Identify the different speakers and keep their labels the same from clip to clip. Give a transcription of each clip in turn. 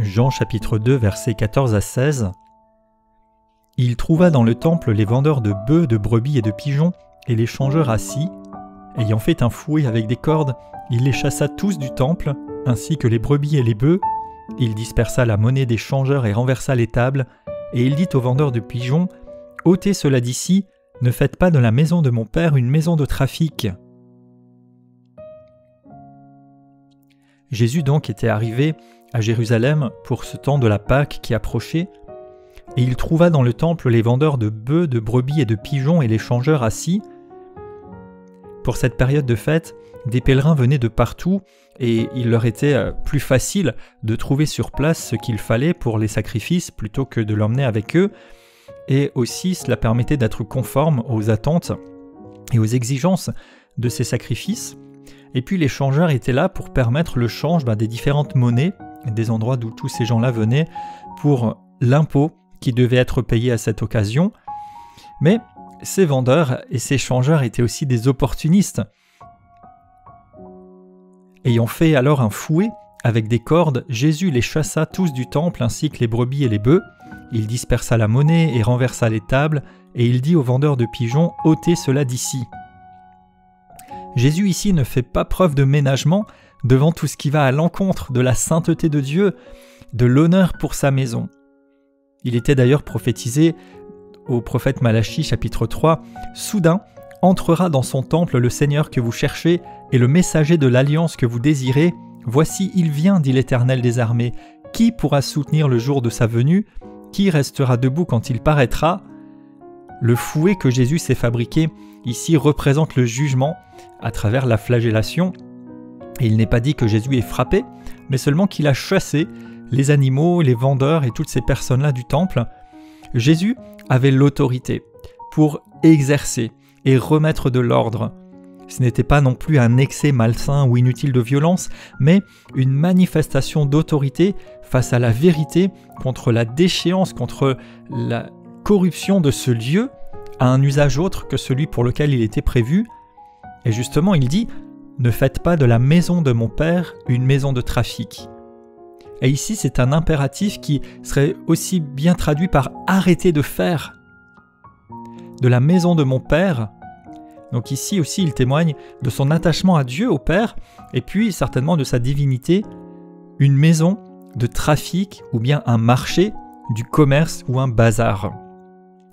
Speaker 1: Jean chapitre 2 versets 14 à 16. Il trouva dans le temple les vendeurs de bœufs, de brebis et de pigeons, et les changeurs assis. Ayant fait un fouet avec des cordes, il les chassa tous du temple, ainsi que les brebis et les bœufs. Il dispersa la monnaie des changeurs et renversa les tables, et il dit aux vendeurs de pigeons, « Ôtez cela d'ici, ne faites pas de la maison de mon père une maison de trafic. » Jésus donc était arrivé à Jérusalem pour ce temps de la Pâque qui approchait, et il trouva dans le temple les vendeurs de bœufs, de brebis et de pigeons et les changeurs assis. Pour cette période de fête, des pèlerins venaient de partout et il leur était plus facile de trouver sur place ce qu'il fallait pour les sacrifices plutôt que de l'emmener avec eux, et aussi cela permettait d'être conforme aux attentes et aux exigences de ces sacrifices. Et puis les changeurs étaient là pour permettre le change des différentes monnaies, des endroits d'où tous ces gens-là venaient, pour l'impôt qui devait être payé à cette occasion. Mais ces vendeurs et ces changeurs étaient aussi des opportunistes. Ayant fait alors un fouet avec des cordes, Jésus les chassa tous du temple ainsi que les brebis et les bœufs. Il dispersa la monnaie et renversa les tables, et il dit aux vendeurs de pigeons « Ôtez cela d'ici ». Jésus ici ne fait pas preuve de ménagement devant tout ce qui va à l'encontre de la sainteté de Dieu, de l'honneur pour sa maison. Il était d'ailleurs prophétisé au prophète Malachie chapitre 3 « Soudain entrera dans son temple le Seigneur que vous cherchez et le messager de l'alliance que vous désirez. Voici, il vient, dit l'Éternel des armées. Qui pourra soutenir le jour de sa venue? Qui restera debout quand il paraîtra ?» Le fouet que Jésus s'est fabriqué ici représente le jugement à travers la flagellation. Et il n'est pas dit que Jésus est frappé, mais seulement qu'il a chassé les animaux, les vendeurs et toutes ces personnes-là du temple. Jésus avait l'autorité pour exercer et remettre de l'ordre. Ce n'était pas non plus un excès malsain ou inutile de violence, mais une manifestation d'autorité face à la vérité, contre la déchéance, contre la corruption de ce lieu, à un usage autre que celui pour lequel il était prévu. Et justement, il dit « Ne faites pas de la maison de mon Père une maison de trafic ». Et ici, c'est un impératif qui serait aussi bien traduit par « arrêtez de faire ». De la maison de mon Père. Donc ici aussi, il témoigne de son attachement à Dieu, au Père, et puis certainement de sa divinité, une maison de trafic ou bien un marché, du commerce ou un bazar.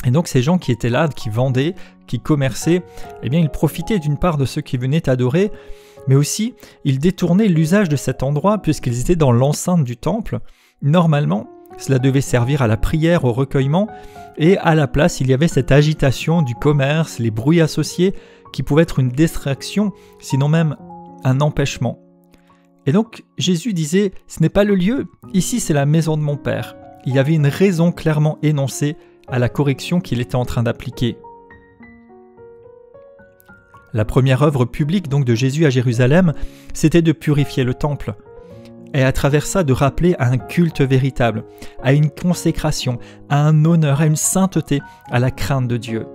Speaker 1: Et donc ces gens qui étaient là, qui vendaient, qui commerçaient, eh bien ils profitaient d'une part de ceux qui venaient adorer, mais aussi ils détournaient l'usage de cet endroit puisqu'ils étaient dans l'enceinte du temple. Normalement, cela devait servir à la prière, au recueillement, et à la place il y avait cette agitation du commerce, les bruits associés, qui pouvaient être une distraction, sinon même un empêchement. Et donc Jésus disait « Ce n'est pas le lieu, ici c'est la maison de mon Père ». Il y avait une raison clairement énoncée à la correction qu'il était en train d'appliquer. La première œuvre publique donc de Jésus à Jérusalem, c'était de purifier le temple, et à travers ça de rappeler à un culte véritable, à une consécration, à un honneur, à une sainteté, à la crainte de Dieu.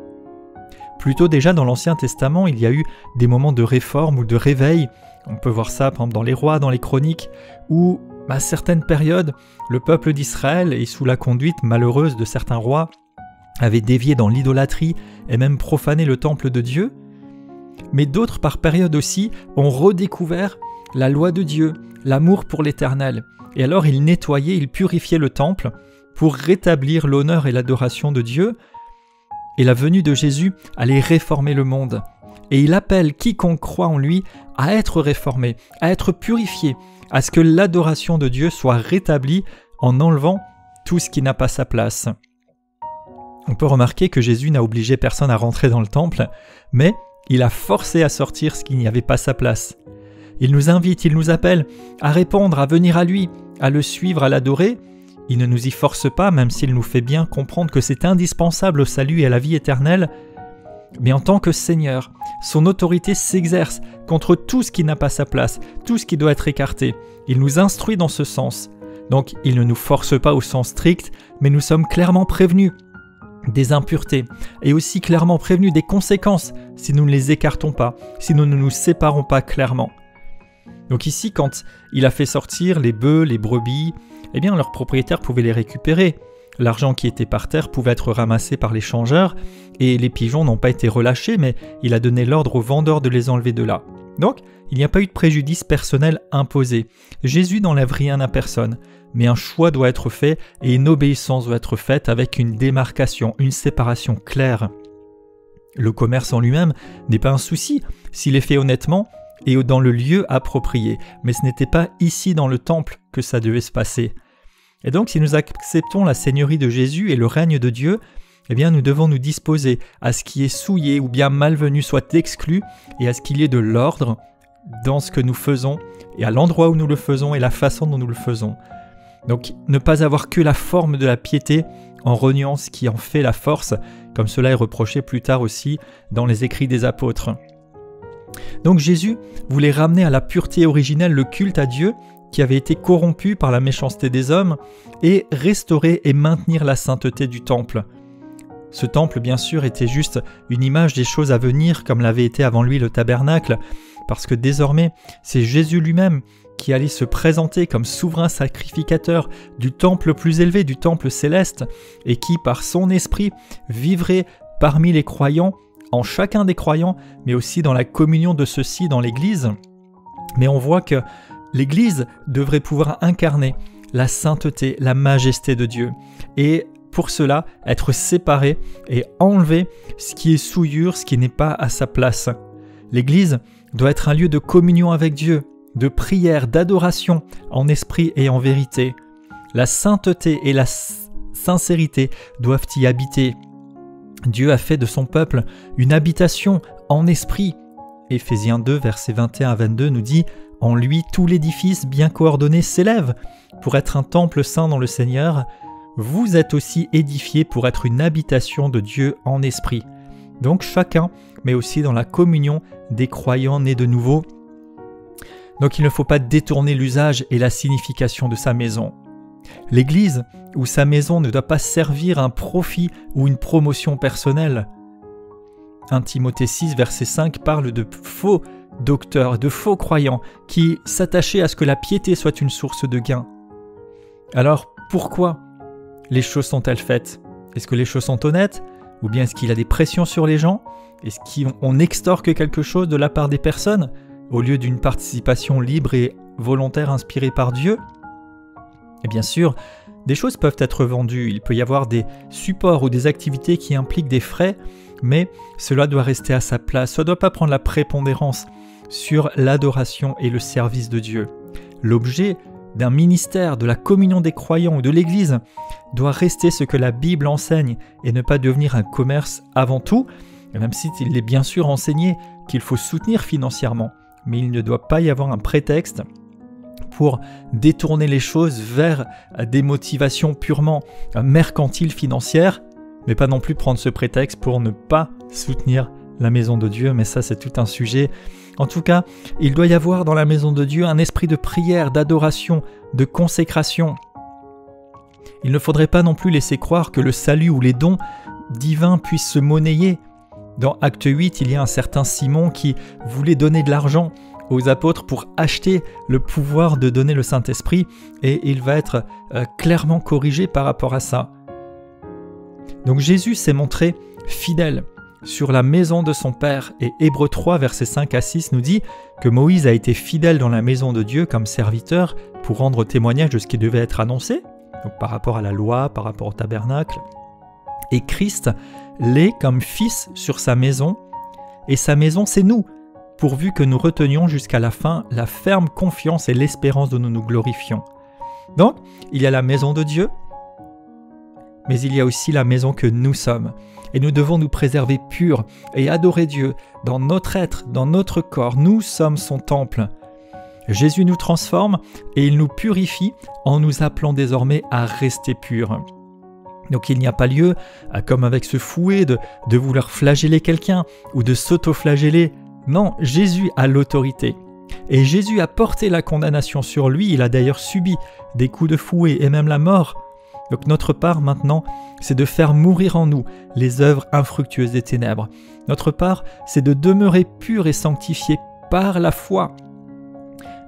Speaker 1: Plus tôt déjà dans l'Ancien Testament, il y a eu des moments de réforme ou de réveil. On peut voir ça par exemple dans les rois, dans les chroniques, où à certaines périodes, le peuple d'Israël, et sous la conduite malheureuse de certains rois, avait dévié dans l'idolâtrie et même profané le temple de Dieu. Mais d'autres par période aussi ont redécouvert la loi de Dieu, l'amour pour l'Éternel. Et alors ils nettoyaient, ils purifiaient le temple pour rétablir l'honneur et l'adoration de Dieu. Et la venue de Jésus allait réformer le monde. Et il appelle quiconque croit en lui à être réformé, à être purifié, à ce que l'adoration de Dieu soit rétablie en enlevant tout ce qui n'a pas sa place. On peut remarquer que Jésus n'a obligé personne à rentrer dans le temple, mais il a forcé à sortir ce qui n'y avait pas sa place. Il nous invite, il nous appelle à répondre, à venir à lui, à le suivre, à l'adorer. Il ne nous y force pas, même s'il nous fait bien comprendre que c'est indispensable au salut et à la vie éternelle. Mais en tant que Seigneur, son autorité s'exerce contre tout ce qui n'a pas sa place, tout ce qui doit être écarté. Il nous instruit dans ce sens. Donc il ne nous force pas au sens strict, mais nous sommes clairement prévenus des impuretés et aussi clairement prévenus des conséquences si nous ne les écartons pas, si nous ne nous séparons pas clairement. Donc ici, quand il a fait sortir les bœufs, les brebis, eh bien leurs propriétaires pouvaient les récupérer. L'argent qui était par terre pouvait être ramassé par les changeurs et les pigeons n'ont pas été relâchés, mais il a donné l'ordre aux vendeurs de les enlever de là. Donc, il n'y a pas eu de préjudice personnel imposé. Jésus n'enlève rien à personne, mais un choix doit être fait et une obéissance doit être faite avec une démarcation, une séparation claire. Le commerce en lui-même n'est pas un souci s'il est fait honnêtement et dans le lieu approprié, mais ce n'était pas ici dans le temple que ça devait se passer. Et donc, si nous acceptons la seigneurie de Jésus et le règne de Dieu, eh bien, nous devons nous disposer à ce qui est souillé ou bien malvenu soit exclu et à ce qu'il y ait de l'ordre dans ce que nous faisons et à l'endroit où nous le faisons et la façon dont nous le faisons. Donc, ne pas avoir que la forme de la piété en reniant ce qui en fait la force, comme cela est reproché plus tard aussi dans les écrits des apôtres. Donc, Jésus voulait ramener à la pureté originelle le culte à Dieu qui avait été corrompu par la méchanceté des hommes, et restaurer et maintenir la sainteté du temple. Ce temple, bien sûr, était juste une image des choses à venir, comme l'avait été avant lui le tabernacle, parce que désormais, c'est Jésus lui-même qui allait se présenter comme souverain sacrificateur du temple plus élevé, du temple céleste, et qui, par son esprit, vivrait parmi les croyants, en chacun des croyants, mais aussi dans la communion de ceux-ci dans l'Église. Mais on voit que l'Église devrait pouvoir incarner la sainteté, la majesté de Dieu. Et pour cela, être séparée et enlever ce qui est souillure, ce qui n'est pas à sa place. L'Église doit être un lieu de communion avec Dieu, de prière, d'adoration, en esprit et en vérité. La sainteté et la sincérité doivent y habiter. Dieu a fait de son peuple une habitation en esprit. Éphésiens 2, versets 21 à 22 nous dit « En lui, tout l'édifice bien coordonné s'élève pour être un temple saint dans le Seigneur. Vous êtes aussi édifiés pour être une habitation de Dieu en esprit. » Donc chacun, mais aussi dans la communion des croyants nés de nouveau. Donc il ne faut pas détourner l'usage et la signification de sa maison. L'Église ou sa maison ne doit pas servir un profit ou une promotion personnelle. 1 Timothée 6, verset 5 parle de faux docteurs, de faux croyants qui s'attachaient à ce que la piété soit une source de gain. Alors pourquoi les choses sont-elles faites? Est-ce que les choses sont honnêtes? Ou bien est-ce qu'il y a des pressions sur les gens? Est-ce qu'on extorque quelque chose de la part des personnes au lieu d'une participation libre et volontaire inspirée par Dieu? Et bien sûr, des choses peuvent être vendues. Il peut y avoir des supports ou des activités qui impliquent des frais, mais cela doit rester à sa place. Ça ne doit pas prendre la prépondérance sur l'adoration et le service de Dieu. L'objet d'un ministère, de la communion des croyants ou de l'Église doit rester ce que la Bible enseigne et ne pas devenir un commerce avant tout, même s'il est bien sûr enseigné qu'il faut soutenir financièrement. Mais il ne doit pas y avoir un prétexte pour détourner les choses vers des motivations purement mercantiles financières, mais pas non plus prendre ce prétexte pour ne pas soutenir la maison de Dieu, mais ça c'est tout un sujet. En tout cas, il doit y avoir dans la maison de Dieu un esprit de prière, d'adoration, de consécration. Il ne faudrait pas non plus laisser croire que le salut ou les dons divins puissent se monnayer. Dans Acte 8, il y a un certain Simon qui voulait donner de l'argent aux apôtres pour acheter le pouvoir de donner le Saint-Esprit, et il va être clairement corrigé par rapport à ça. Donc Jésus s'est montré fidèle sur la maison de son Père, et Hébreux 3, versets 5 à 6 nous dit que Moïse a été fidèle dans la maison de Dieu comme serviteur pour rendre témoignage de ce qui devait être annoncé, donc par rapport à la loi, par rapport au tabernacle, et Christ l'est comme fils sur sa maison, et sa maison c'est nous, pourvu que nous retenions jusqu'à la fin la ferme confiance et l'espérance dont nous nous glorifions. Donc, il y a la maison de Dieu, mais il y a aussi la maison que nous sommes. Et nous devons nous préserver purs et adorer Dieu dans notre être, dans notre corps. Nous sommes son temple. Jésus nous transforme et il nous purifie en nous appelant désormais à rester purs. Donc il n'y a pas lieu, comme avec ce fouet, de vouloir flageller quelqu'un ou de s'auto-flageller. Non, Jésus a l'autorité. Et Jésus a porté la condamnation sur lui. Il a d'ailleurs subi des coups de fouet et même la mort. Donc notre part maintenant, c'est de faire mourir en nous les œuvres infructueuses des ténèbres. Notre part, c'est de demeurer pur et sanctifié par la foi.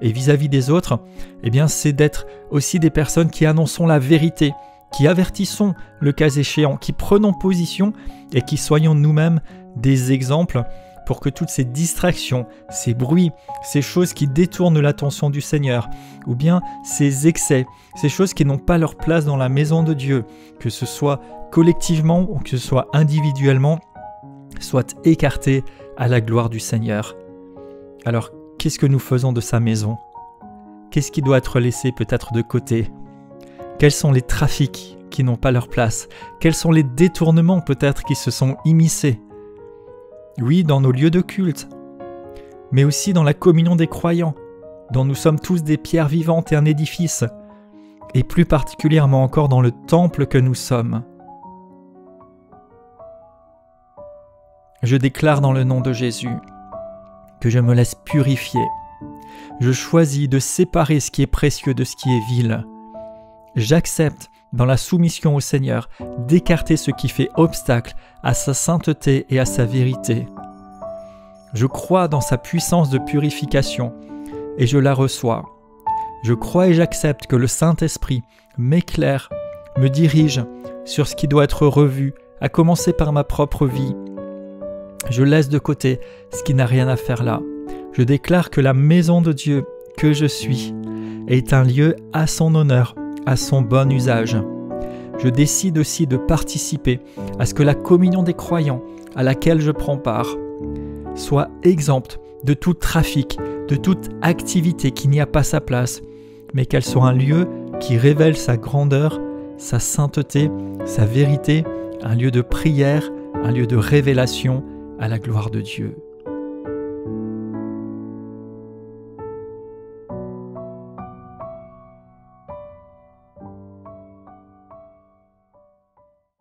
Speaker 1: et vis-à-vis des autres, eh bien c'est d'être aussi des personnes qui annonçons la vérité, qui avertissons le cas échéant, qui prenons position et qui soyons nous-mêmes des exemples pour que toutes ces distractions, ces bruits, ces choses qui détournent l'attention du Seigneur, ou bien ces excès, ces choses qui n'ont pas leur place dans la maison de Dieu, que ce soit collectivement ou que ce soit individuellement, soient écartées à la gloire du Seigneur. Alors, qu'est-ce que nous faisons de sa maison? Qu'est-ce qui doit être laissé peut-être de côté? Quels sont les trafics qui n'ont pas leur place? Quels sont les détournements peut-être qui se sont immiscés? Oui, dans nos lieux de culte, mais aussi dans la communion des croyants, dont nous sommes tous des pierres vivantes et un édifice, et plus particulièrement encore dans le temple que nous sommes. Je déclare dans le nom de Jésus que je me laisse purifier. Je choisis de séparer ce qui est précieux de ce qui est vil. J'accepte, dans la soumission au Seigneur, d'écarter ce qui fait obstacle à sa sainteté et à sa vérité. Je crois dans sa puissance de purification et je la reçois. Je crois et j'accepte que le Saint-Esprit m'éclaire, me dirige sur ce qui doit être revu, à commencer par ma propre vie. Je laisse de côté ce qui n'a rien à faire là. Je déclare que la maison de Dieu que je suis est un lieu à son honneur, à son bon usage. Je décide aussi de participer à ce que la communion des croyants à laquelle je prends part soit exempte de tout trafic, de toute activité qui n'y a pas sa place, mais qu'elle soit un lieu qui révèle sa grandeur, sa sainteté, sa vérité, un lieu de prière, un lieu de révélation à la gloire de Dieu.